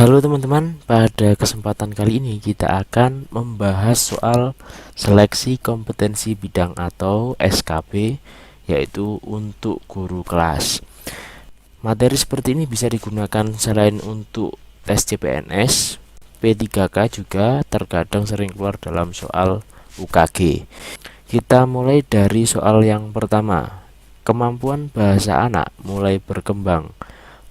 Halo teman-teman, pada kesempatan kali ini kita akan membahas soal seleksi kompetensi bidang atau SKB, yaitu untuk guru kelas. Materi seperti ini bisa digunakan selain untuk tes CPNS, P3K juga terkadang sering keluar dalam soal UKG. Kita mulai dari soal yang pertama. Kemampuan bahasa anak mulai berkembang.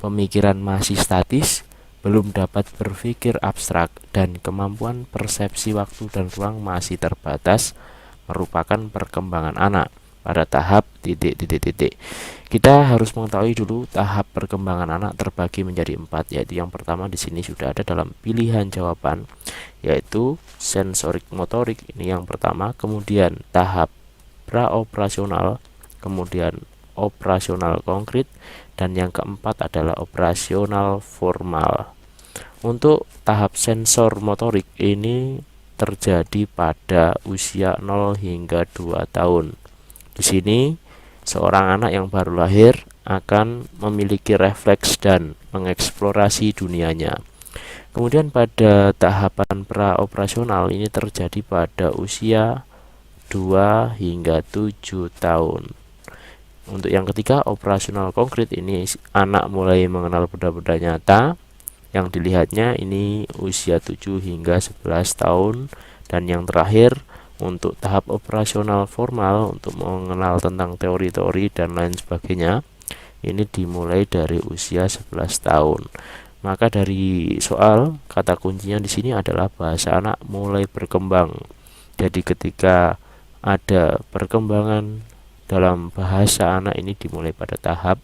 Pemikiran masih statis, belum dapat berpikir abstrak, dan kemampuan persepsi waktu dan ruang masih terbatas, merupakan perkembangan anak pada tahap titik. Kita harus mengetahui dulu tahap perkembangan anak terbagi menjadi 4, yaitu yang pertama di sini sudah ada dalam pilihan jawaban, yaitu sensorik motorik, ini yang pertama, kemudian tahap praoperasional, kemudian operasional konkret, dan yang keempat adalah operasional formal. Untuk tahap sensor motorik ini terjadi pada usia 0 hingga 2 tahun. Di sini seorang anak yang baru lahir akan memiliki refleks dan mengeksplorasi dunianya. Kemudian pada tahapan praoperasional ini terjadi pada usia 2 hingga 7 tahun. Untuk yang ketiga, operasional konkret, ini anak mulai mengenal benda-benda nyata. Yang dilihatnya ini usia 7 hingga 11 tahun. Dan yang terakhir, untuk tahap operasional formal, untuk mengenal tentang teori-teori dan lain sebagainya, ini dimulai dari usia 11 tahun. Maka dari soal, kata kuncinya di sini adalah bahasa anak mulai berkembang. Jadi ketika ada perkembangan dalam bahasa anak ini dimulai pada tahap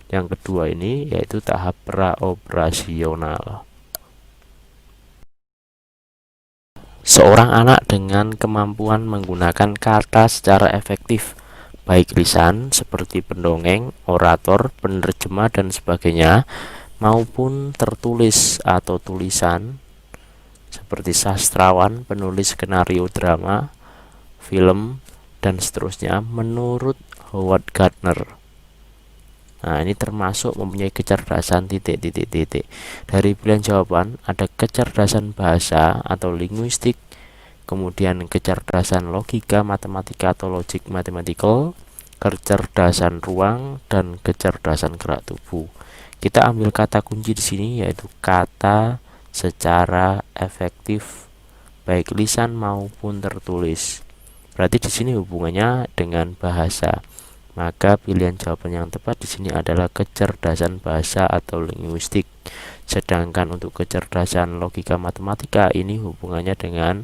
yang kedua ini, yaitu tahap praoperasional. Seorang anak dengan kemampuan menggunakan kata secara efektif, baik lisan seperti pendongeng, orator, penerjemah dan sebagainya, maupun tertulis atau tulisan seperti sastrawan, penulis skenario drama, film, dan seterusnya, menurut Howard Gardner. Nah, ini termasuk mempunyai kecerdasan titik. Dari pilihan jawaban ada kecerdasan bahasa atau linguistik, kemudian kecerdasan logika matematika atau logic mathematical, kecerdasan ruang, dan kecerdasan gerak tubuh. Kita ambil kata kunci di sini, yaitu kata secara efektif, baik lisan maupun tertulis. Berarti di sini hubungannya dengan bahasa. Maka pilihan jawaban yang tepat di sini adalah kecerdasan bahasa atau linguistik. Sedangkan untuk kecerdasan logika matematika ini hubungannya dengan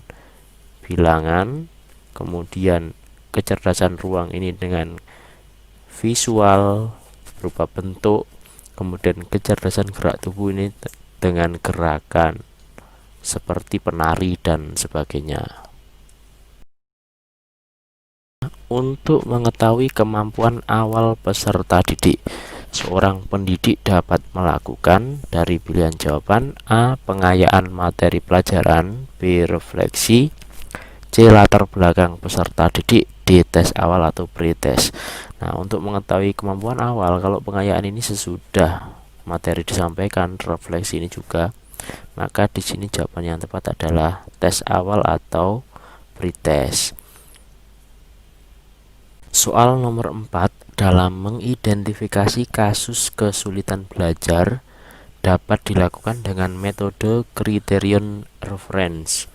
bilangan, kemudian kecerdasan ruang ini dengan visual berupa bentuk, kemudian kecerdasan gerak tubuh ini dengan gerakan seperti penari dan sebagainya. Untuk mengetahui kemampuan awal peserta didik, seorang pendidik dapat melakukan dari pilihan jawaban: A. Pengayaan materi pelajaran, B. Refleksi, C. Latar belakang peserta didik, D. Tes awal atau pre-tes. Nah, untuk mengetahui kemampuan awal, kalau pengayaan ini sesudah materi disampaikan, refleksi ini juga, maka di sini jawaban yang tepat adalah tes awal atau pre-tes. Soal nomor 4, dalam mengidentifikasi kasus kesulitan belajar dapat dilakukan dengan metode criterion reference.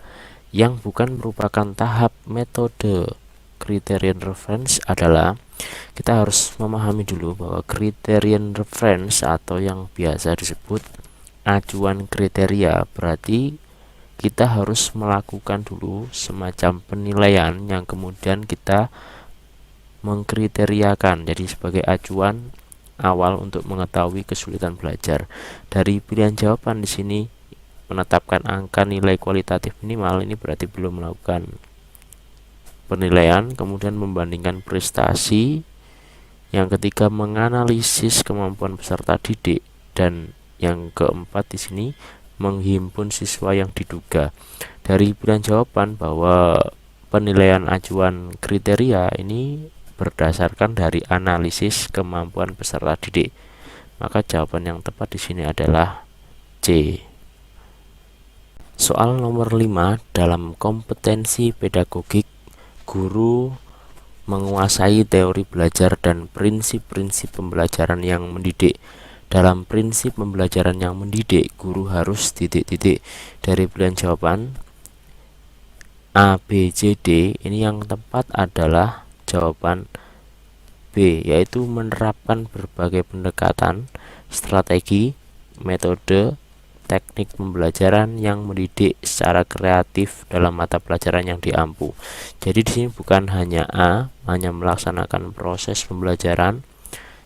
Yang bukan merupakan tahap metode criterion reference adalah, kita harus memahami dulu bahwa criterion reference atau yang biasa disebut acuan kriteria, berarti kita harus melakukan dulu semacam penilaian yang kemudian kita mengkriteriakan, jadi sebagai acuan awal untuk mengetahui kesulitan belajar. Dari pilihan jawaban di sini menetapkan angka nilai kualitatif minimal, ini berarti belum melakukan penilaian. Kemudian membandingkan prestasi. Yang ketiga, menganalisis kemampuan peserta didik, dan yang keempat di sini menghimpun siswa yang diduga. Dari pilihan jawaban bahwa penilaian acuan kriteria ini berdasarkan dari analisis kemampuan peserta didik, maka jawaban yang tepat di sini adalah C. Soal nomor 5, dalam kompetensi pedagogik, guru menguasai teori belajar dan prinsip-prinsip pembelajaran yang mendidik. Dalam prinsip pembelajaran yang mendidik, guru harus titik-titik. Dari pilihan jawaban A, B, C, D, ini yang tepat adalah jawaban B, yaitu menerapkan berbagai pendekatan, strategi, metode, teknik pembelajaran yang mendidik secara kreatif dalam mata pelajaran yang diampu. Jadi di sini bukan hanya A, hanya melaksanakan proses pembelajaran,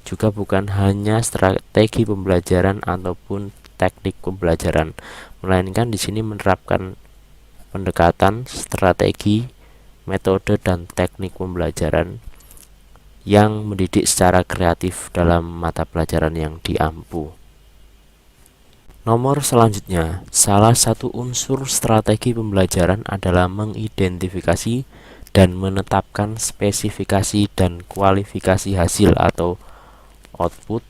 juga bukan hanya strategi pembelajaran ataupun teknik pembelajaran, melainkan di sini menerapkan pendekatan, strategi, metode dan teknik pembelajaran yang mendidik secara kreatif dalam mata pelajaran yang diampu. Nomor selanjutnya, salah satu unsur strategi pembelajaran adalah mengidentifikasi dan menetapkan spesifikasi dan kualifikasi hasil atau output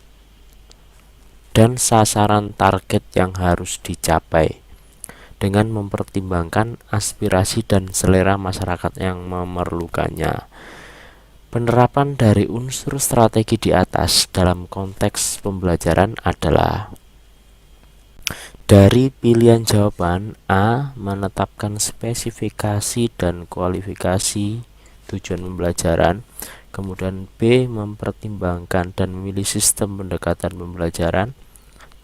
dan sasaran target yang harus dicapai dengan mempertimbangkan aspirasi dan selera masyarakat yang memerlukannya. Penerapan dari unsur strategi di atas dalam konteks pembelajaran adalah dari pilihan jawaban A, menetapkan spesifikasi dan kualifikasi tujuan pembelajaran, kemudian B, mempertimbangkan dan memilih sistem pendekatan pembelajaran,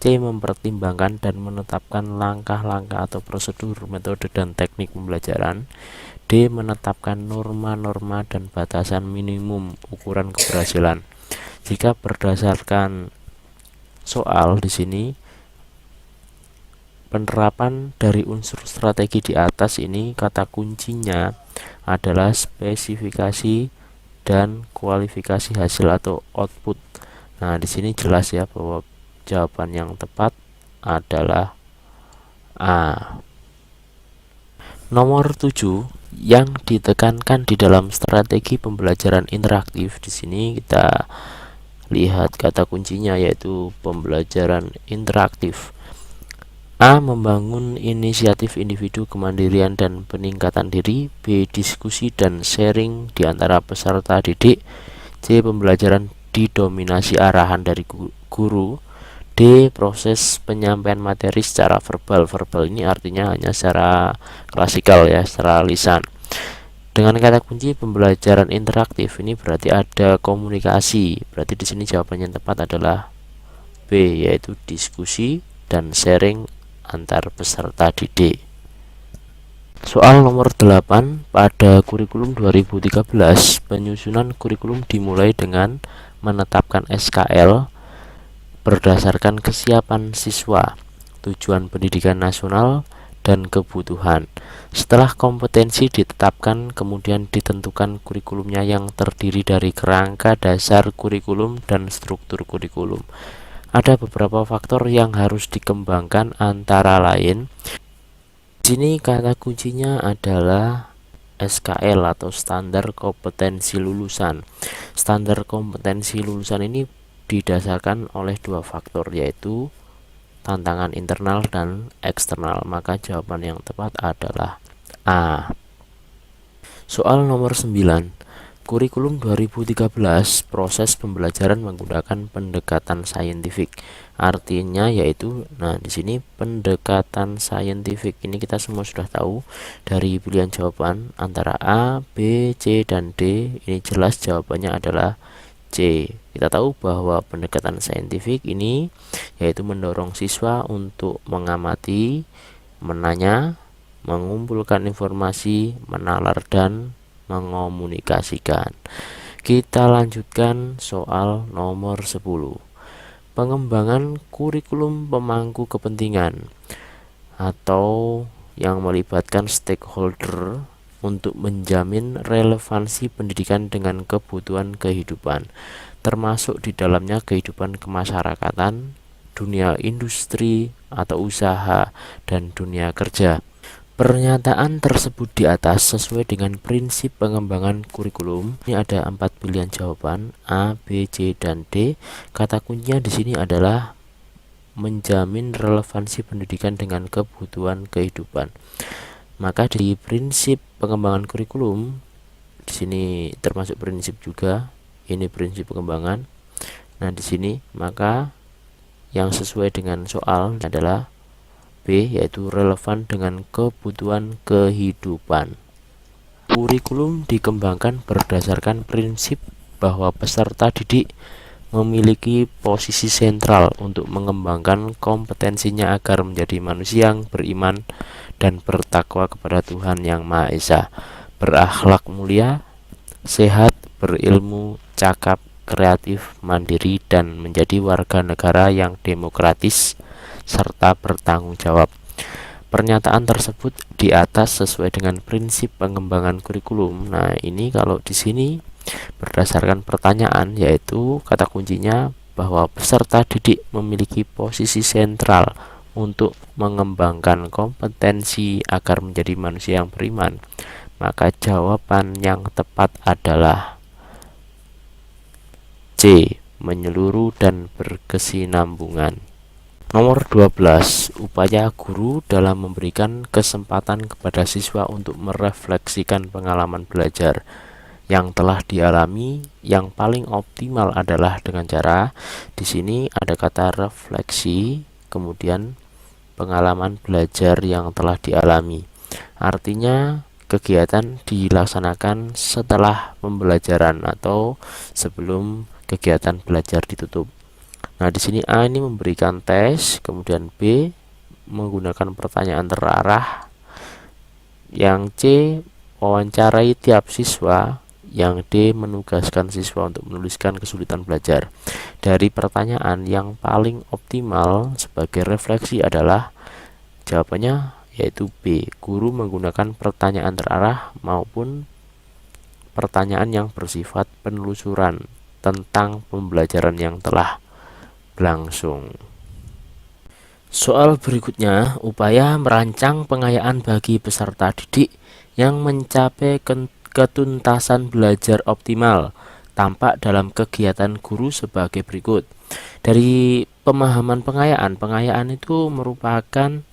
C, mempertimbangkan dan menetapkan langkah-langkah atau prosedur, metode dan teknik pembelajaran, D, menetapkan norma-norma dan batasan minimum ukuran keberhasilan. Jika berdasarkan soal di sini, penerapan dari unsur strategi di atas ini kata kuncinya adalah spesifikasi dan kualifikasi hasil atau output. Nah, di sini jelas ya bahwa jawaban yang tepat adalah A. Nomor 7, yang ditekankan di dalam strategi pembelajaran interaktif. Di sini kita lihat kata kuncinya yaitu pembelajaran interaktif. A, membangun inisiatif individu, kemandirian dan peningkatan diri. B, diskusi dan sharing di antara peserta didik. C, pembelajaran didominasi arahan dari guru. D, proses penyampaian materi secara verbal. Verbal ini artinya hanya secara klasikal ya, secara lisan. Dengan kata kunci pembelajaran interaktif ini berarti ada komunikasi. Berarti di sini jawabannya yang tepat adalah B, yaitu diskusi dan sharing antar peserta didik. Soal nomor 8, pada kurikulum 2013, penyusunan kurikulum dimulai dengan menetapkan SKL berdasarkan kesiapan siswa, tujuan pendidikan nasional, dan kebutuhan. Setelah kompetensi ditetapkan, kemudian ditentukan kurikulumnya yang terdiri dari kerangka dasar kurikulum dan struktur kurikulum. Ada beberapa faktor yang harus dikembangkan, antara lain di sini kata kuncinya adalah SKL atau standar kompetensi lulusan. Standar kompetensi lulusan ini didasarkan oleh dua faktor, yaitu tantangan internal dan eksternal. Maka jawaban yang tepat adalah A. Soal nomor 9, kurikulum 2013, proses pembelajaran menggunakan pendekatan saintifik. Artinya yaitu, nah di sini pendekatan saintifik ini kita semua sudah tahu dari pilihan jawaban antara A, B, C dan D. Ini jelas jawabannya adalah C. Kita tahu bahwa pendekatan saintifik ini yaitu mendorong siswa untuk mengamati, menanya, mengumpulkan informasi, menalar dan mengomunikasikan. Kita lanjutkan soal nomor 10. Pengembangan kurikulum pemangku kepentingan atau yang melibatkan stakeholder untuk menjamin relevansi pendidikan dengan kebutuhan kehidupan, termasuk di dalamnya kehidupan kemasyarakatan, dunia industri atau usaha, dan dunia kerja. Pernyataan tersebut di atas sesuai dengan prinsip pengembangan kurikulum. Ini ada 4 pilihan jawaban A, B, C, dan D. Kata kuncinya di sini adalah menjamin relevansi pendidikan dengan kebutuhan kehidupan. Maka di prinsip pengembangan kurikulum, di sini termasuk prinsip juga, ini prinsip pengembangan. Nah, di sini maka yang sesuai dengan soal adalah B, yaitu relevan dengan kebutuhan kehidupan. Kurikulum dikembangkan berdasarkan prinsip bahwa peserta didik memiliki posisi sentral untuk mengembangkan kompetensinya agar menjadi manusia yang beriman dan bertakwa kepada Tuhan Yang Maha Esa, berakhlak mulia, sehat, berilmu, cakap, kreatif, mandiri, dan menjadi warga negara yang demokratis serta bertanggung jawab. Pernyataan tersebut di atas sesuai dengan prinsip pengembangan kurikulum. Nah, ini kalau di sini berdasarkan pertanyaan, yaitu kata kuncinya bahwa peserta didik memiliki posisi sentral untuk mengembangkan kompetensi agar menjadi manusia yang beriman. Maka jawaban yang tepat adalah C, menyeluruh dan berkesinambungan. Nomor 12, upaya guru dalam memberikan kesempatan kepada siswa untuk merefleksikan pengalaman belajar yang telah dialami. Yang paling optimal adalah dengan cara, di sini ada kata refleksi, kemudian pengalaman belajar yang telah dialami. Artinya kegiatan dilaksanakan setelah pembelajaran atau sebelum kegiatan belajar ditutup. Nah, di sini A ini memberikan tes, kemudian B menggunakan pertanyaan terarah, yang C wawancarai tiap siswa, yang D menugaskan siswa untuk menuliskan kesulitan belajar. Dari pertanyaan, yang paling optimal sebagai refleksi adalah jawabannya yaitu B, guru menggunakan pertanyaan terarah maupun pertanyaan yang bersifat penelusuran tentang pembelajaran yang telah berlangsung. Soal berikutnya, upaya merancang pengayaan bagi peserta didik yang mencapai ketuntasan belajar optimal tampak dalam kegiatan guru sebagai berikut. Dari pemahaman pengayaan itu merupakan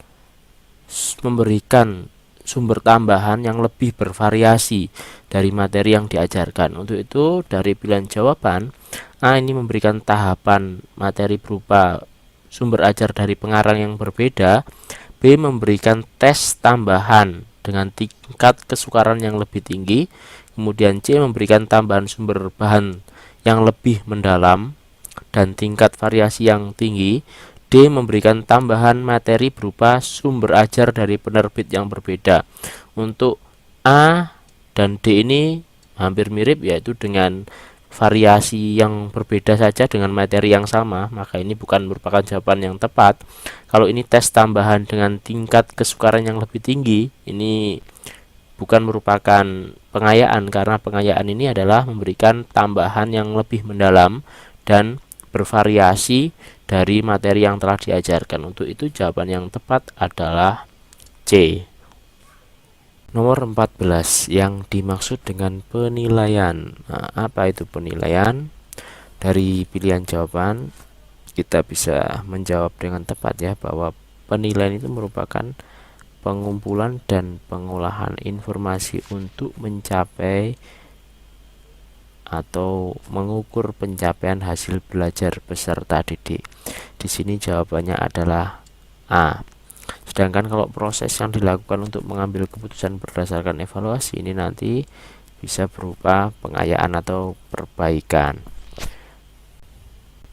memberikan sumber tambahan yang lebih bervariasi dari materi yang diajarkan. Untuk itu, dari pilihan jawaban, A ini memberikan tahapan materi berupa sumber ajar dari pengarang yang berbeda, B memberikan tes tambahan dengan tingkat kesukaran yang lebih tinggi, kemudian C memberikan tambahan sumber bahan yang lebih mendalam dan tingkat variasi yang tinggi, D memberikan tambahan materi berupa sumber ajar dari penerbit yang berbeda. Untuk A dan D ini hampir mirip, yaitu dengan variasi yang berbeda saja dengan materi yang sama, maka ini bukan merupakan jawaban yang tepat. Kalau ini tes tambahan dengan tingkat kesukaran yang lebih tinggi, ini bukan merupakan pengayaan, karena pengayaan ini adalah memberikan tambahan yang lebih mendalam dan bervariasi dari materi yang telah diajarkan. Untuk itu jawaban yang tepat adalah C. Nomor 14, yang dimaksud dengan penilaian. Nah, apa itu penilaian? Dari pilihan jawaban kita bisa menjawab dengan tepat ya, bahwa penilaian itu merupakan pengumpulan dan pengolahan informasi untuk mencapai atau mengukur pencapaian hasil belajar peserta didik. Di sini jawabannya adalah A. Sedangkan kalau proses yang dilakukan untuk mengambil keputusan berdasarkan evaluasi ini nanti bisa berupa pengayaan atau perbaikan.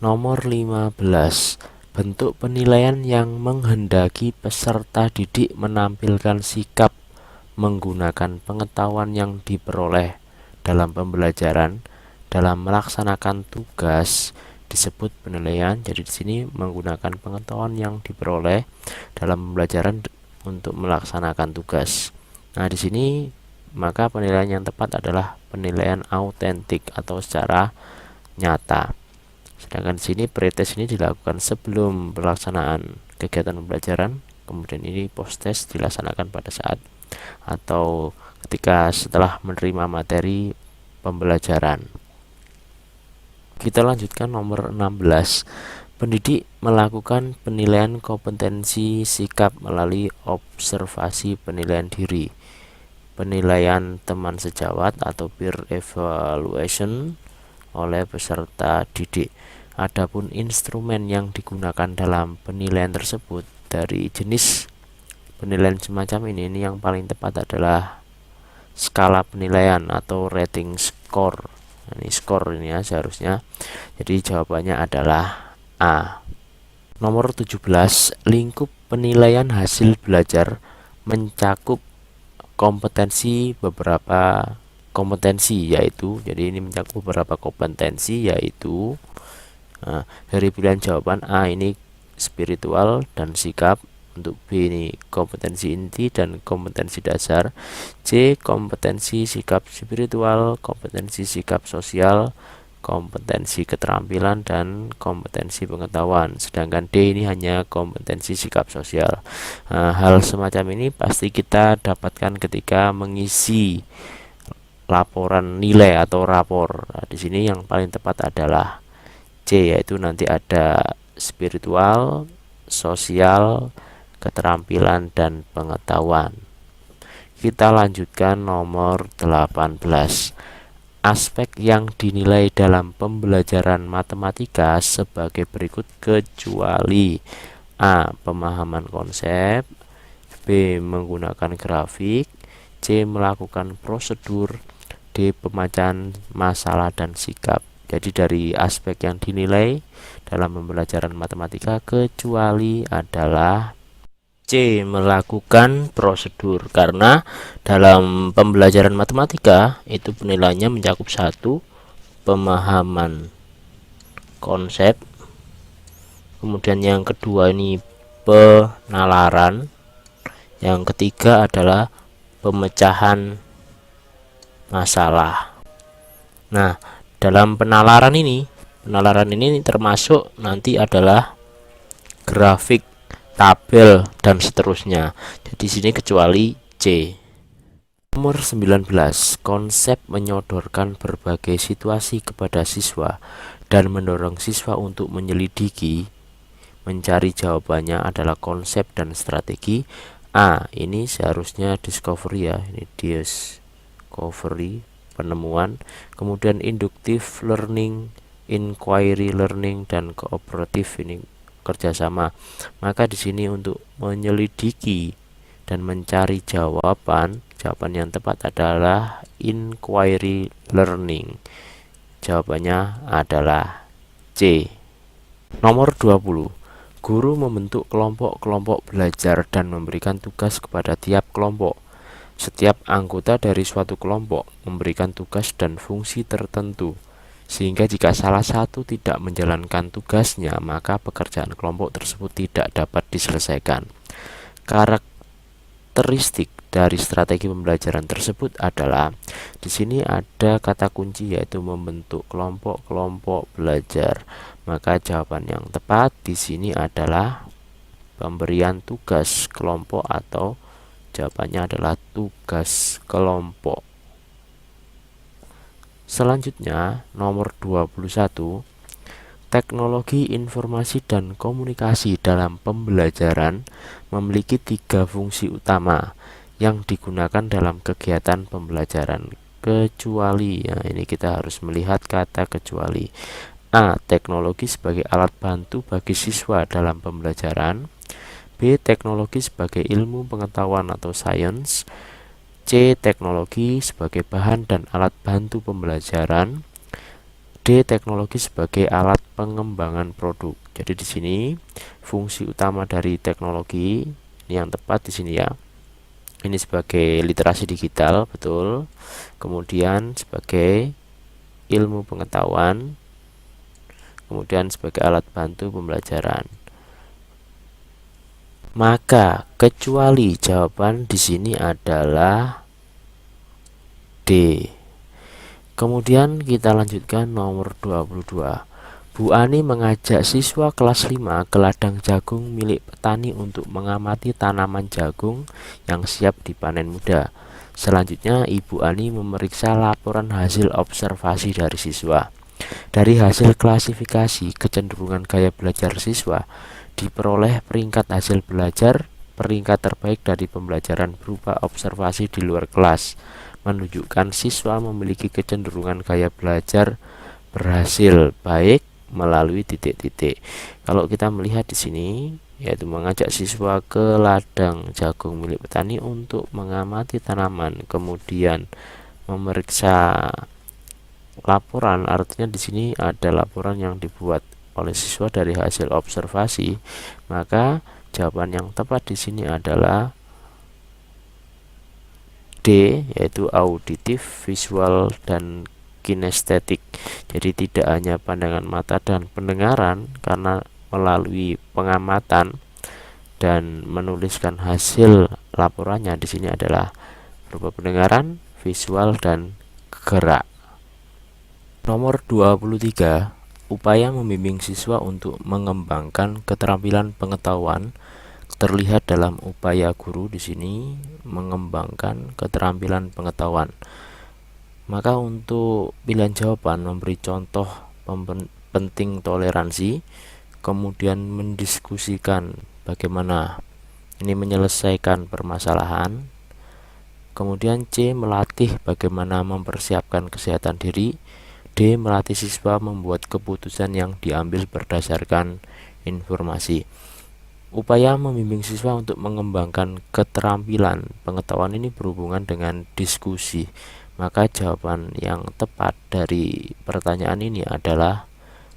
Nomor 15, bentuk penilaian yang menghendaki peserta didik menampilkan sikap menggunakan pengetahuan yang diperoleh dalam pembelajaran dalam melaksanakan tugas disebut penilaian. Jadi di sini menggunakan pengetahuan yang diperoleh dalam pembelajaran untuk melaksanakan tugas. Nah, di sini maka penilaian yang tepat adalah penilaian autentik atau secara nyata. Sedangkan di sini pretest ini dilakukan sebelum pelaksanaan kegiatan pembelajaran, kemudian ini post test dilaksanakan pada saat atau ketika setelah menerima materi pembelajaran. Kita lanjutkan nomor 16. Pendidik melakukan penilaian kompetensi sikap melalui observasi penilaian diri, penilaian teman sejawat atau peer evaluation oleh peserta didik. Adapun instrumen yang digunakan dalam penilaian tersebut dari jenis penilaian semacam ini yang paling tepat adalah skala penilaian atau rating score. Ini skor ini ya seharusnya. Jadi jawabannya adalah A. Nomor 17, lingkup penilaian hasil belajar mencakup beberapa kompetensi yaitu, jadi ini mencakup beberapa kompetensi yaitu dari pilihan jawaban A ini spiritual dan sikap, untuk B ini kompetensi inti dan kompetensi dasar, C kompetensi sikap spiritual, kompetensi sikap sosial, kompetensi keterampilan, dan kompetensi pengetahuan. Sedangkan D ini hanya kompetensi sikap sosial. Hal semacam ini pasti kita dapatkan ketika mengisi laporan nilai atau rapor. Di sini yang paling tepat adalah C, yaitu nanti ada spiritual, sosial, keterampilan, dan pengetahuan. Kita lanjutkan nomor 18. Aspek yang dinilai dalam pembelajaran matematika sebagai berikut kecuali A. Pemahaman konsep, B. Menggunakan grafik, C. Melakukan prosedur, D. Pemecahan masalah dan sikap. Jadi dari aspek yang dinilai dalam pembelajaran matematika kecuali adalah C. Melakukan prosedur, karena dalam pembelajaran matematika itu penilaiannya mencakup 1. Pemahaman konsep, kemudian yang kedua ini penalaran, yang ketiga adalah pemecahan masalah. Nah, dalam penalaran ini termasuk nanti adalah grafik, tabel, dan seterusnya. Jadi sini kecuali C. Nomor 19, konsep menyodorkan berbagai situasi kepada siswa dan mendorong siswa untuk menyelidiki, mencari jawabannya adalah konsep dan strategi. A. Ini seharusnya discovery ya, ini discovery, penemuan. Kemudian inductive learning, inquiry learning, dan cooperative ini kerjasama. Maka di sini untuk menyelidiki dan mencari jawaban yang tepat adalah inquiry learning. Jawabannya adalah C. Nomor 20, guru membentuk kelompok-kelompok belajar dan memberikan tugas kepada tiap kelompok. Setiap anggota dari suatu kelompok memberikan tugas dan fungsi tertentu, sehingga jika salah satu tidak menjalankan tugasnya, maka pekerjaan kelompok tersebut tidak dapat diselesaikan. Karakteristik dari strategi pembelajaran tersebut adalah di sini ada kata kunci yaitu membentuk kelompok-kelompok belajar. Maka jawaban yang tepat di sini adalah pemberian tugas kelompok, atau jawabannya adalah tugas kelompok. Selanjutnya nomor 21, teknologi informasi dan komunikasi dalam pembelajaran memiliki 3 fungsi utama yang digunakan dalam kegiatan pembelajaran kecuali. Ya, ini kita harus melihat kata kecuali. A. Teknologi sebagai alat bantu bagi siswa dalam pembelajaran. B. Teknologi sebagai ilmu pengetahuan atau science. C. Teknologi sebagai bahan dan alat bantu pembelajaran. D. Teknologi sebagai alat pengembangan produk. Jadi di sini fungsi utama dari teknologi ini yang tepat di sini ya. Ini sebagai literasi digital, betul. Kemudian sebagai ilmu pengetahuan, kemudian sebagai alat bantu pembelajaran. Maka kecuali jawaban di sini adalah D. Kemudian kita lanjutkan nomor 22. Bu Ani mengajak siswa kelas 5 ke ladang jagung milik petani untuk mengamati tanaman jagung yang siap dipanen muda. Selanjutnya Ibu Ani memeriksa laporan hasil observasi dari siswa. Dari hasil klasifikasi kecenderungan gaya belajar siswa, diperoleh peringkat hasil belajar, peringkat terbaik dari pembelajaran berupa observasi di luar kelas, menunjukkan siswa memiliki kecenderungan gaya belajar berhasil baik melalui titik-titik. Kalau kita melihat di sini, yaitu mengajak siswa ke ladang jagung milik petani untuk mengamati tanaman, kemudian memeriksa laporan, artinya di sini ada laporan yang dibuat oleh siswa dari hasil observasi, maka jawaban yang tepat di sini adalah D, yaitu auditif, visual, dan kinestetik. Jadi tidak hanya pandangan mata dan pendengaran, karena melalui pengamatan dan menuliskan hasil laporannya di sini adalah berupa pendengaran, visual, dan gerak. Nomor 23, upaya membimbing siswa untuk mengembangkan keterampilan pengetahuan terlihat dalam upaya guru di sini mengembangkan keterampilan pengetahuan. Maka untuk pilihan jawaban memberi contoh penting toleransi, kemudian mendiskusikan bagaimana ini menyelesaikan permasalahan, kemudian C, melatih bagaimana mempersiapkan kesehatan diri, D, melatih siswa membuat keputusan yang diambil berdasarkan informasi. Upaya membimbing siswa untuk mengembangkan keterampilan pengetahuan ini berhubungan dengan diskusi. Maka jawaban yang tepat dari pertanyaan ini adalah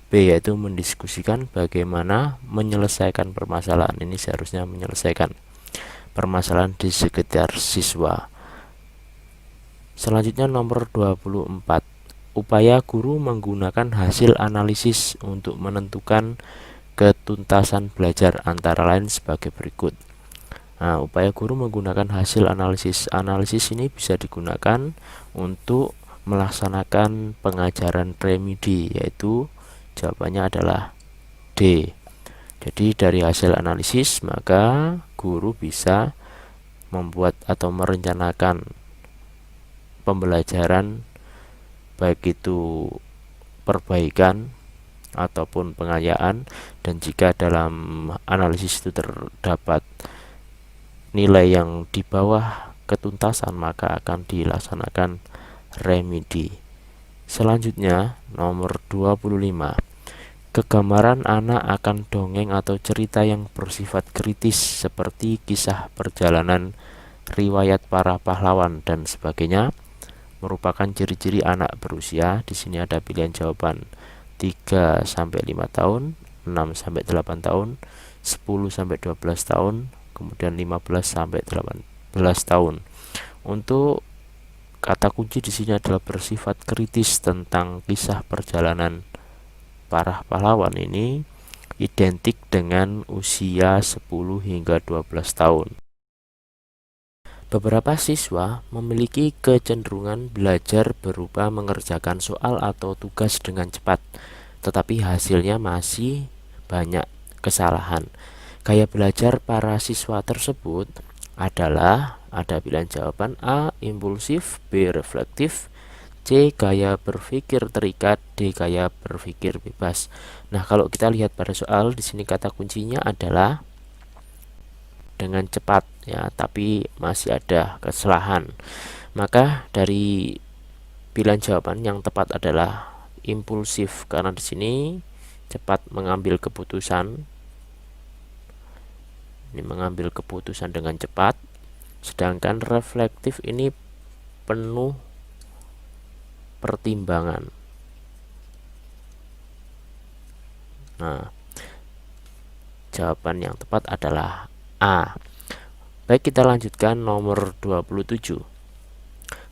B, yaitu mendiskusikan bagaimana menyelesaikan permasalahan. Ini seharusnya menyelesaikan permasalahan di sekitar siswa. Selanjutnya nomor 24, upaya guru menggunakan hasil analisis untuk menentukan ketuntasan belajar antara lain sebagai berikut. Nah, upaya guru menggunakan hasil analisis. Analisis ini bisa digunakan untuk melaksanakan pengajaran remedi, yaitu jawabannya adalah D. Jadi dari hasil analisis maka guru bisa membuat atau merencanakan pembelajaran, baik itu perbaikan ataupun pengayaan, dan jika dalam analisis itu terdapat nilai yang di bawah ketuntasan maka akan dilaksanakan remedi. Selanjutnya nomor 25, kegambaran anak akan dongeng atau cerita yang bersifat kritis seperti kisah perjalanan, riwayat para pahlawan, dan sebagainya merupakan ciri-ciri anak berusia. Di sini ada pilihan jawaban 3 sampai 5 tahun, 6 sampai 8 tahun, 10 sampai 12 tahun, kemudian 15 sampai 18 tahun. Untuk kata kunci di sini adalah bersifat kritis tentang kisah perjalanan para pahlawan. Ini identik dengan usia 10 hingga 12 tahun. Beberapa siswa memiliki kecenderungan belajar berupa mengerjakan soal atau tugas dengan cepat, tetapi hasilnya masih banyak kesalahan. Gaya belajar para siswa tersebut adalah, ada pilihan jawaban A, impulsif, B, reflektif, C, gaya berpikir terikat, D, gaya berpikir bebas. Nah, kalau kita lihat pada soal di sini kata kuncinya adalah dengan cepat ya, tapi masih ada kesalahan. Maka dari pilihan jawaban yang tepat adalah impulsif, karena di sini cepat mengambil keputusan. Ini mengambil keputusan dengan cepat. Sedangkan reflektif ini penuh pertimbangan. Nah, jawaban yang tepat adalah A. Baik, kita lanjutkan nomor 27.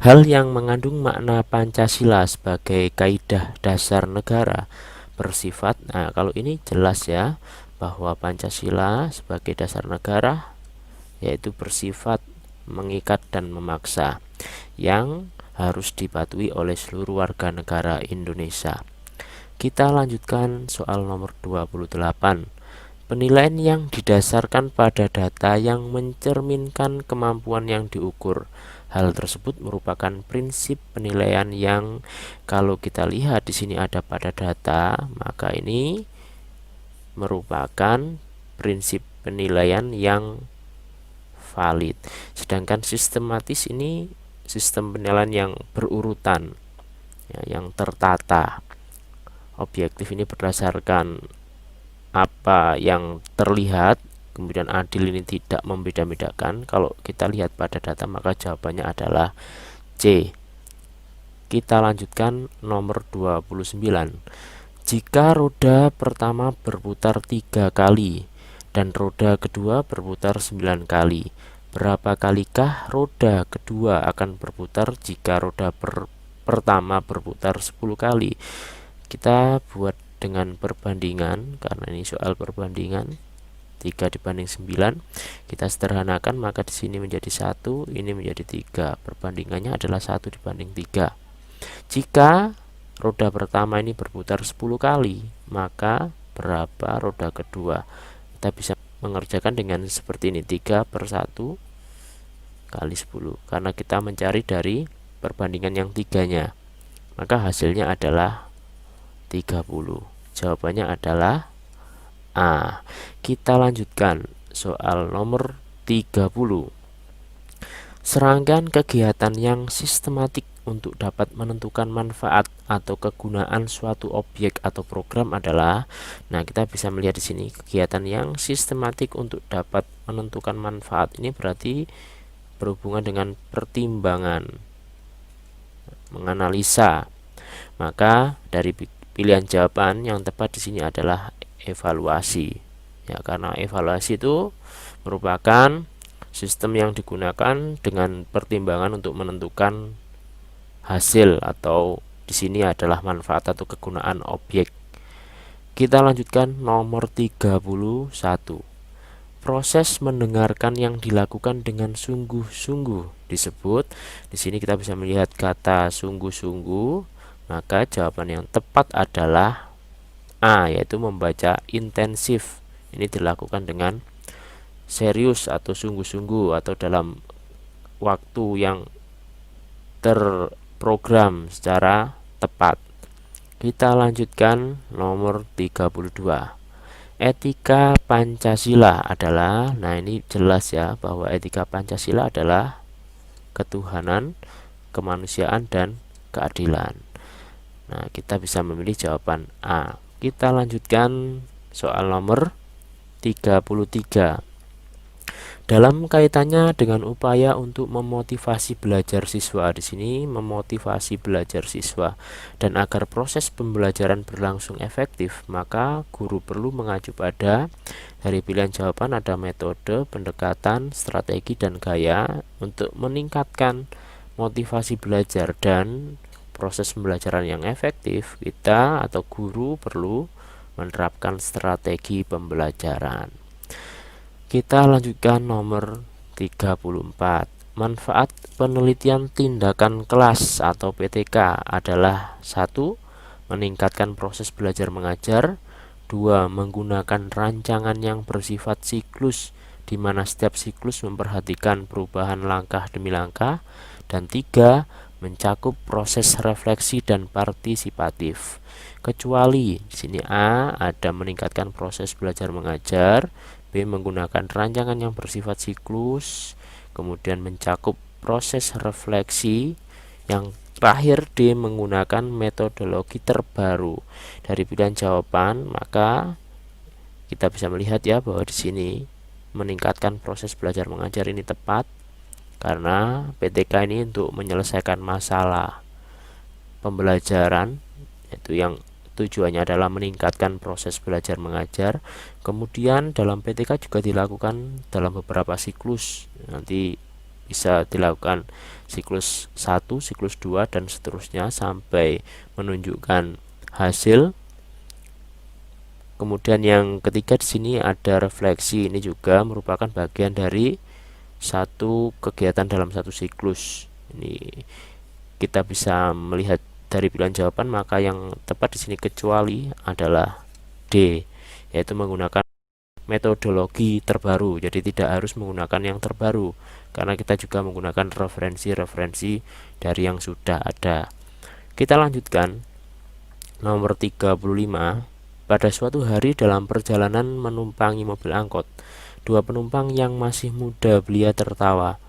Hal yang mengandung makna Pancasila sebagai kaidah dasar negara bersifat, nah kalau ini jelas ya, bahwa Pancasila sebagai dasar negara yaitu bersifat mengikat dan memaksa, yang harus dipatuhi oleh seluruh warga negara Indonesia. Kita lanjutkan soal nomor 28. Penilaian yang didasarkan pada data yang mencerminkan kemampuan yang diukur Hal tersebut merupakan prinsip penilaian yang kalau kita lihat di sini ada pada data, maka ini merupakan prinsip penilaian yang valid. Sedangkan sistematis ini sistem penilaian yang berurutan, ya, yang tertata. Objektif ini berdasarkan apa yang terlihat, kemudian adil ini tidak membeda-bedakan. Kalau kita lihat pada data, maka jawabannya adalah C. Kita lanjutkan nomor 29. Jika roda pertama berputar 3 kali dan roda kedua berputar 9 kali, berapa kalikah roda kedua akan berputar jika roda pertama berputar 10 kali? Kita buat dengan perbandingan, karena ini soal perbandingan 3 dibanding 9. Kita sederhanakan, maka di sini menjadi 1, ini menjadi 3. Perbandingannya adalah 1 dibanding 3. Jika roda pertama ini berputar 10 kali, maka berapa roda kedua? Kita bisa mengerjakan dengan seperti ini, 3 per 1 kali 10, karena kita mencari dari perbandingan yang tiganya, maka hasilnya adalah 30. Jawabannya adalah A. Kita lanjutkan soal nomor 30. Serangkaian kegiatan yang sistematik untuk dapat menentukan manfaat atau kegunaan suatu objek atau program adalah, nah kita bisa melihat di sini kegiatan yang sistematik untuk dapat menentukan manfaat ini berarti berhubungan dengan pertimbangan, menganalisa. Maka dari pilihan jawaban yang tepat di sini adalah evaluasi. Ya, karena evaluasi itu merupakan sistem yang digunakan dengan pertimbangan untuk menentukan hasil, atau di sini adalah manfaat atau kegunaan objek. Kita lanjutkan nomor 31. Proses mendengarkan yang dilakukan dengan sungguh-sungguh disebut. Di sini kita bisa melihat kata sungguh-sungguh. Maka jawaban yang tepat adalah A, yaitu membaca intensif. Ini dilakukan dengan serius atau sungguh-sungguh, atau dalam waktu yang terprogram secara tepat. Kita lanjutkan nomor 32. Etika Pancasila adalah, nah ini jelas ya bahwa etika Pancasila adalah ketuhanan, kemanusiaan, dan keadilan. Nah, kita bisa memilih jawaban A. Kita lanjutkan soal nomor 33. Dalam kaitannya dengan upaya untuk memotivasi belajar siswa, di sini memotivasi belajar siswa dan agar proses pembelajaran berlangsung efektif, maka guru perlu mengacu pada, dari pilihan jawaban ada metode, pendekatan, strategi, dan gaya untuk meningkatkan motivasi belajar dan proses pembelajaran yang efektif. Kita atau guru perlu menerapkan strategi pembelajaran. Kita lanjutkan nomor 34. Manfaat penelitian tindakan kelas atau PTK adalah 1. Meningkatkan proses belajar mengajar. 2. Menggunakan rancangan yang bersifat siklus, di mana setiap siklus memperhatikan perubahan langkah demi langkah. Dan 3. Mencakup proses refleksi dan partisipatif. Kecuali di sini A ada meningkatkan proses belajar mengajar, B menggunakan rancangan yang bersifat siklus, kemudian mencakup proses refleksi, yang terakhir D menggunakan metodologi terbaru. Dari pilihan jawaban, maka kita bisa melihat ya bahwa di sini meningkatkan proses belajar mengajar ini tepat, karena PTK ini untuk menyelesaikan masalah pembelajaran, yaitu yang tujuannya adalah meningkatkan proses belajar mengajar. Kemudian dalam PTK juga dilakukan dalam beberapa siklus, nanti bisa dilakukan siklus 1, siklus 2, dan seterusnya sampai menunjukkan hasil. Kemudian yang ketiga di sini ada refleksi, ini juga merupakan bagian dari satu kegiatan dalam satu siklus. Ini kita bisa melihat dari pilihan jawaban, maka yang tepat di sini kecuali adalah D, yaitu menggunakan metodologi terbaru, jadi tidak harus menggunakan yang terbaru karena kita juga menggunakan referensi-referensi dari yang sudah ada. Kita lanjutkan nomor 35. Pada suatu hari dalam perjalanan menumpangi mobil angkot, dua penumpang yang masih muda belia tertawa,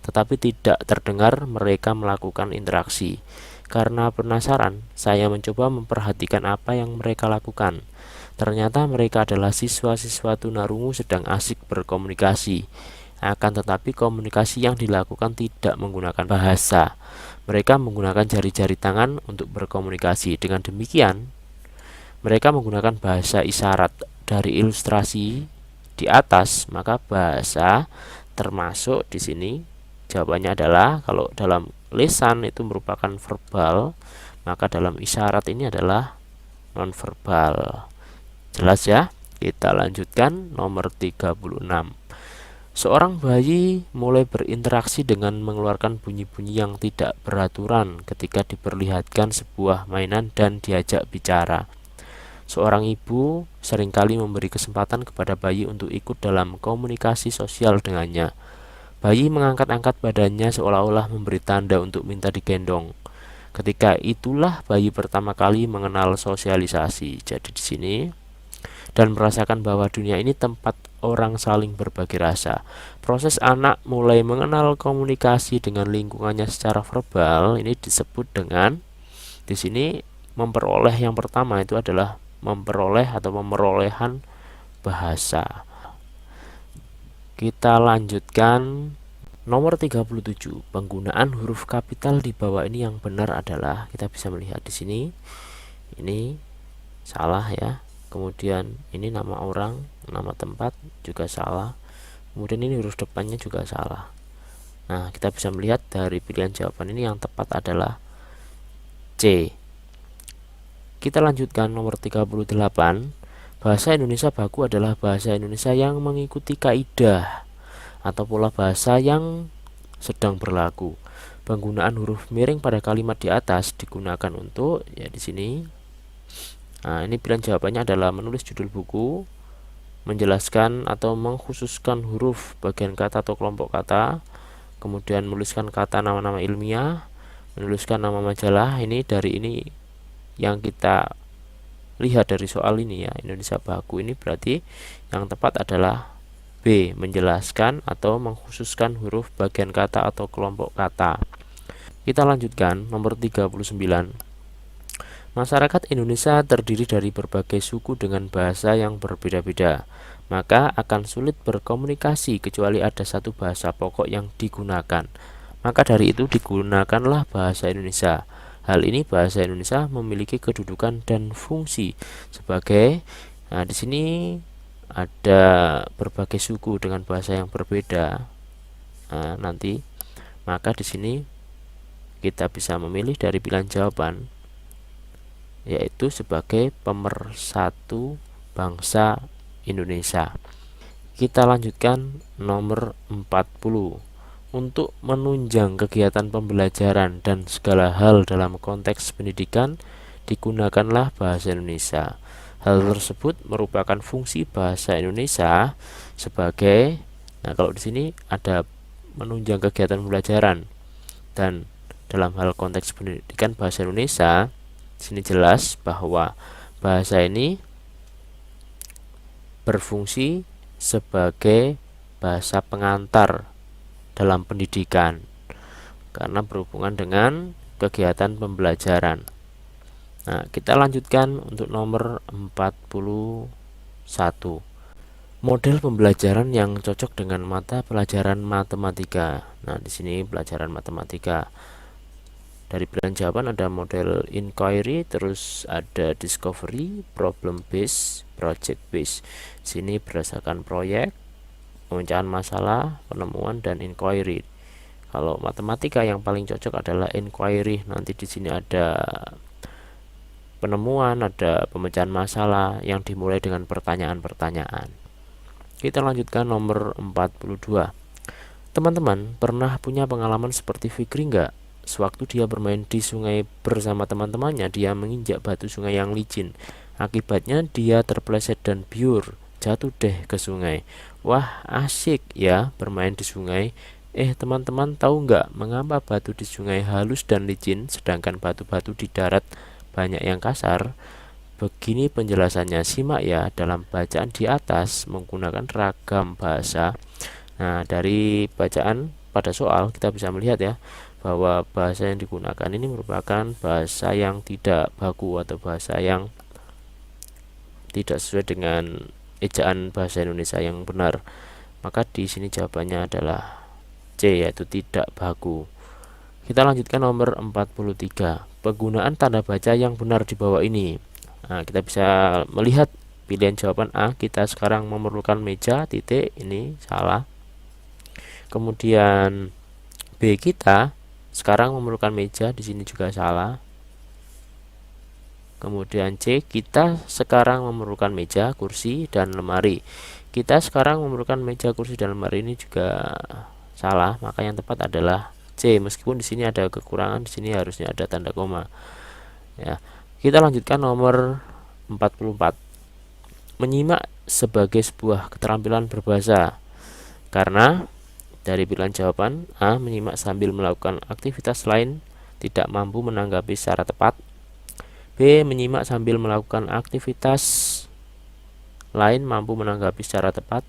tetapi tidak terdengar mereka melakukan interaksi. Karena penasaran, saya mencoba memperhatikan apa yang mereka lakukan. Ternyata mereka adalah siswa-siswa tunarungu sedang asik berkomunikasi. Akan tetapi komunikasi yang dilakukan tidak menggunakan bahasa. Mereka menggunakan jari-jari tangan untuk berkomunikasi. Dengan demikian, mereka menggunakan bahasa isyarat. Dari ilustrasi di atas, maka bahasa termasuk di sini. Jawabannya adalah kalau dalam lisan itu merupakan verbal, maka dalam isyarat ini adalah nonverbal. Jelas ya? Kita lanjutkan nomor 36. Seorang bayi mulai berinteraksi dengan mengeluarkan bunyi-bunyi yang tidak beraturan ketika diperlihatkan sebuah mainan dan diajak bicara. Seorang ibu seringkali memberi kesempatan kepada bayi untuk ikut dalam komunikasi sosial dengannya. Bayi mengangkat-angkat badannya seolah-olah memberi tanda untuk minta digendong. Ketika itulah bayi pertama kali mengenal sosialisasi. Jadi di sini dan merasakan bahwa dunia ini tempat orang saling berbagi rasa. Proses anak mulai mengenal komunikasi dengan lingkungannya secara verbal ini disebut dengan di sini memperoleh. Yang pertama itu adalah memperoleh atau pemerolehan bahasa. Kita lanjutkan nomor 37. Penggunaan huruf kapital di bawah ini yang benar adalah, kita bisa melihat di sini ini salah ya. Kemudian ini nama orang, nama tempat juga salah. Kemudian ini huruf depannya juga salah. Nah, kita bisa melihat dari pilihan jawaban ini yang tepat adalah C. Kita lanjutkan nomor 38. Bahasa Indonesia baku adalah bahasa Indonesia yang mengikuti kaidah atau pola bahasa yang sedang berlaku. Penggunaan huruf miring pada kalimat di atas digunakan untuk, ya di sini. Nah, ini pilihan jawabannya adalah menulis judul buku, menjelaskan atau mengkhususkan huruf, bagian kata atau kelompok kata, kemudian menuliskan kata nama-nama ilmiah, menuliskan nama majalah. Ini dari ini yang kita lihat dari soal ini ya, Indonesia baku ini berarti yang tepat adalah B, menjelaskan atau mengkhususkan huruf, bagian kata atau kelompok kata. Kita lanjutkan nomor 39. Masyarakat Indonesia terdiri dari berbagai suku dengan bahasa yang berbeda-beda, maka akan sulit berkomunikasi kecuali ada satu bahasa pokok yang digunakan. Maka dari itu digunakanlah bahasa Indonesia. Hal ini bahasa Indonesia memiliki kedudukan dan fungsi sebagai, nah di sini ada berbagai suku dengan bahasa yang berbeda. Nah, nanti maka di sini kita bisa memilih dari pilihan jawaban yaitu sebagai pemersatu bangsa Indonesia. Kita lanjutkan nomor 40. Untuk menunjang kegiatan pembelajaran dan segala hal dalam konteks pendidikan digunakanlah bahasa Indonesia. Hal tersebut merupakan fungsi bahasa Indonesia sebagai, nah kalau di sini ada menunjang kegiatan pembelajaran dan dalam hal konteks pendidikan bahasa Indonesia, di sini jelas bahwa bahasa ini berfungsi sebagai bahasa pengantar dalam pendidikan karena berhubungan dengan kegiatan pembelajaran. Nah, kita lanjutkan untuk nomor 41. Model pembelajaran yang cocok dengan mata pelajaran matematika. Nah, di sini pelajaran matematika. Dari pilihan jawaban ada model inquiry, terus ada discovery, problem based, project based. Sini berdasarkan proyek, pemecahan masalah, penemuan, dan inquiry. Kalau matematika yang paling cocok adalah inquiry. Nanti di sini ada penemuan, ada pemecahan masalah yang dimulai dengan pertanyaan-pertanyaan. Kita lanjutkan nomor 42. Teman-teman pernah punya pengalaman seperti Fikri nggak? Sewaktu dia bermain di sungai bersama teman-temannya, dia menginjak batu sungai yang licin. Akibatnya dia terpeleset dan biur. jatuh deh ke sungai. Wah, asik ya bermain di sungai. Teman-teman tahu nggak mengapa batu di sungai halus dan licin, sedangkan batu-batu di darat banyak yang kasar? Begini penjelasannya, simak ya dalam bacaan di atas menggunakan ragam bahasa. Nah, dari bacaan pada soal kita bisa melihat ya bahwa bahasa yang digunakan ini merupakan bahasa yang tidak baku atau bahasa yang tidak sesuai dengan ejaan bahasa Indonesia yang benar. Maka di sini jawabannya adalah C, yaitu tidak baku. Kita lanjutkan nomor 43. Penggunaan tanda baca yang benar di bawah ini. Nah, kita bisa melihat pilihan jawaban A, kita sekarang memerlukan meja, titik, ini salah. Kemudian B, kita sekarang memerlukan meja, di sini juga salah. Kemudian C, kita sekarang memerlukan meja, kursi, dan lemari. Kita sekarang memerlukan meja, kursi, dan lemari, ini juga salah, maka yang tepat adalah C. Meskipun di sini ada kekurangan, di sini harusnya ada tanda koma. Ya. Kita lanjutkan nomor 44. Menyimak sebagai sebuah keterampilan berbahasa. Karena dari pilihan jawaban A, menyimak sambil melakukan aktivitas lain tidak mampu menanggapi secara tepat. B, menyimak sambil melakukan aktivitas lain mampu menanggapi secara tepat.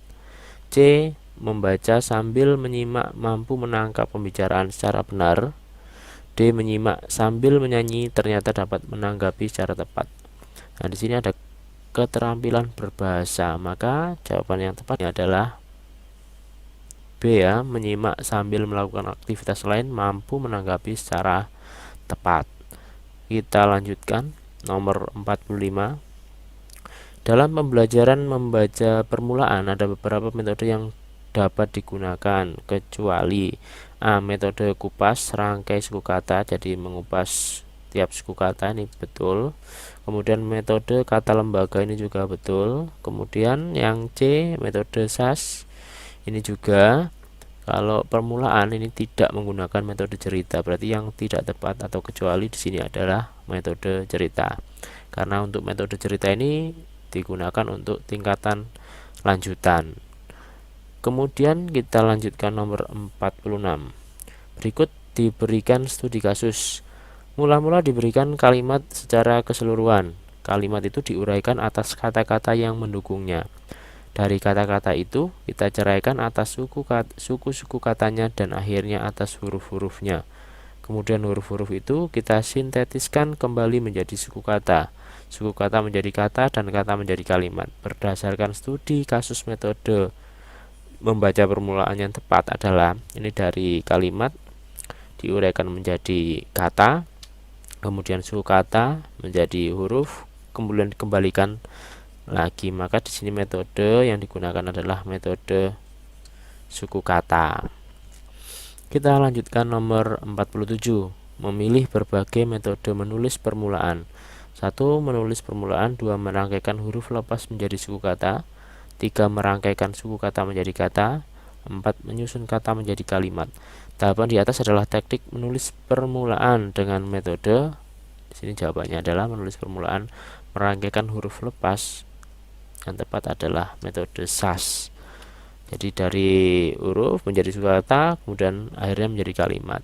C, membaca sambil menyimak mampu menangkap pembicaraan secara benar. D, menyimak sambil menyanyi ternyata dapat menanggapi secara tepat. Nah, di sini ada keterampilan berbahasa, maka jawaban yang tepatnya adalah B ya, menyimak sambil melakukan aktivitas lain mampu menanggapi secara tepat. Kita lanjutkan nomor 45. Dalam pembelajaran membaca permulaan ada beberapa metode yang dapat digunakan, kecuali A, metode kupas rangkai suku kata, jadi mengupas tiap suku kata, ini betul. Kemudian metode kata lembaga, ini juga betul. Kemudian yang C, metode SAS, ini juga. Kalau permulaan ini tidak menggunakan metode cerita, berarti yang tidak tepat atau kecuali di sini adalah metode cerita. Karena untuk metode cerita ini digunakan untuk tingkatan lanjutan. Kemudian kita lanjutkan nomor 46. Berikut diberikan studi kasus. Mula-mula diberikan kalimat secara keseluruhan. Kalimat itu diuraikan atas kata-kata yang mendukungnya. Dari kata-kata itu kita ceraikan atas suku-suku katanya dan akhirnya atas huruf-hurufnya. Kemudian huruf-huruf itu kita sintetiskan kembali menjadi suku kata. Suku kata menjadi kata dan kata menjadi kalimat. Berdasarkan studi kasus metode membaca permulaan yang tepat adalah ini dari kalimat diuraikan menjadi kata, kemudian suku kata menjadi huruf, kemudian dikembalikan lagi. Maka di sini metode yang digunakan adalah metode suku kata. Kita lanjutkan nomor 47. Memilih berbagai metode menulis permulaan. 1. Menulis permulaan. 2. Merangkaikan huruf lepas menjadi suku kata. 3. Merangkaikan suku kata menjadi kata. 4. Menyusun kata menjadi kalimat. Tahapan di atas adalah teknik menulis permulaan dengan metode. Di sini jawabannya adalah menulis permulaan merangkaikan huruf lepas. Yang tepat adalah metode SAS. Jadi dari huruf menjadi suku kata, kemudian akhirnya menjadi kalimat.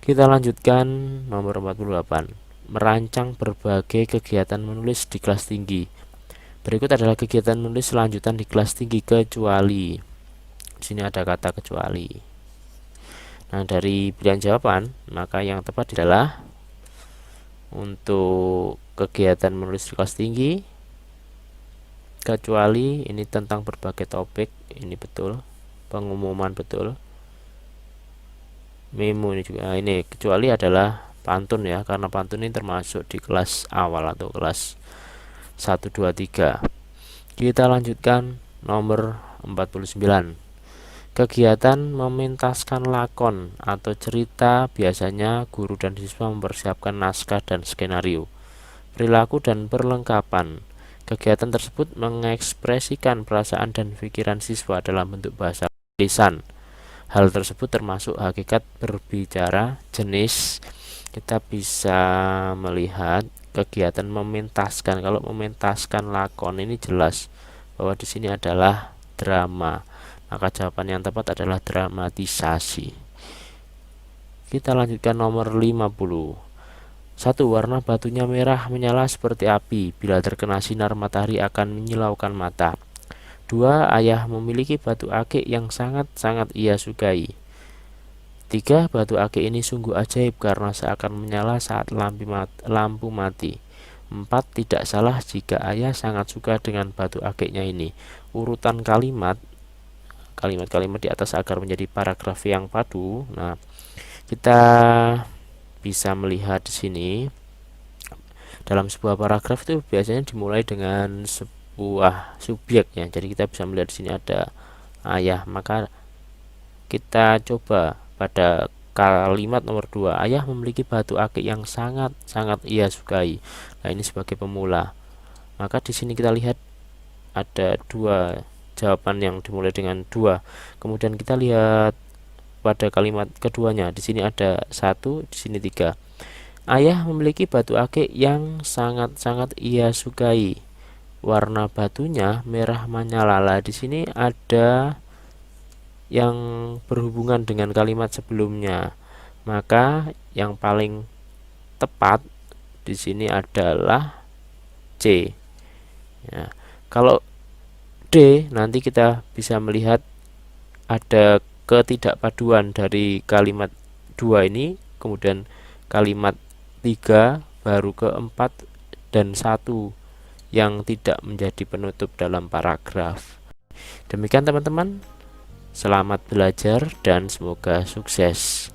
Kita lanjutkan nomor 48. Merancang berbagai kegiatan menulis di kelas tinggi. Berikut adalah kegiatan menulis lanjutan di kelas tinggi kecuali. Di sini ada kata kecuali. Nah, dari pilihan jawaban, maka yang tepat adalah untuk kegiatan menulis di kelas tinggi kecuali ini tentang berbagai topik, ini betul. Pengumuman betul. Memo ini juga. Ini kecuali adalah pantun ya, karena pantun ini termasuk di kelas awal atau kelas 1 2 3. Kita lanjutkan nomor 49. Kegiatan mementaskan lakon atau cerita biasanya guru dan siswa mempersiapkan naskah dan skenario, perilaku dan perlengkapan. Kegiatan tersebut mengekspresikan perasaan dan pikiran siswa dalam bentuk bahasa lisan. Hal tersebut termasuk hakikat berbicara. Jenis kita bisa melihat kegiatan mementaskan. Kalau mementaskan lakon ini jelas bahwa di sini adalah drama. Maka jawaban yang tepat adalah dramatisasi. Kita lanjutkan nomor 50. 1. Warna batunya merah menyala seperti api. Bila terkena sinar matahari akan menyilaukan mata. 2. Ayah memiliki batu akik yang sangat-sangat ia sukai. 3. Batu akik ini sungguh ajaib karena seakan menyala saat lampu mati. 4. Tidak salah jika ayah sangat suka dengan batu akiknya ini. Urutan kalimat-kalimat di atas agar menjadi paragraf yang padu. Nah, kita bisa melihat di sini dalam sebuah paragraf itu biasanya dimulai dengan sebuah subjek ya. Jadi kita bisa melihat di sini ada ayah. Maka kita coba pada kalimat nomor 2, ayah memiliki batu akik yang sangat-sangat ia sukai. Nah, ini sebagai pemula. Maka di sini kita lihat ada dua jawaban yang dimulai dengan 2. Kemudian kita lihat pada kalimat keduanya, di sini ada 1, di sini 3. Ayah memiliki batu akik yang sangat-sangat ia sukai. Warna batunya merah menyala. Di sini ada yang berhubungan dengan kalimat sebelumnya. Maka yang paling tepat di sini adalah C. Ya. Kalau D, nanti kita bisa melihat ada ketidakpaduan dari kalimat 2 ini, kemudian kalimat 3, baru ke 4 dan 1 yang tidak menjadi penutup dalam paragraf. Demikian teman-teman, selamat belajar dan semoga sukses.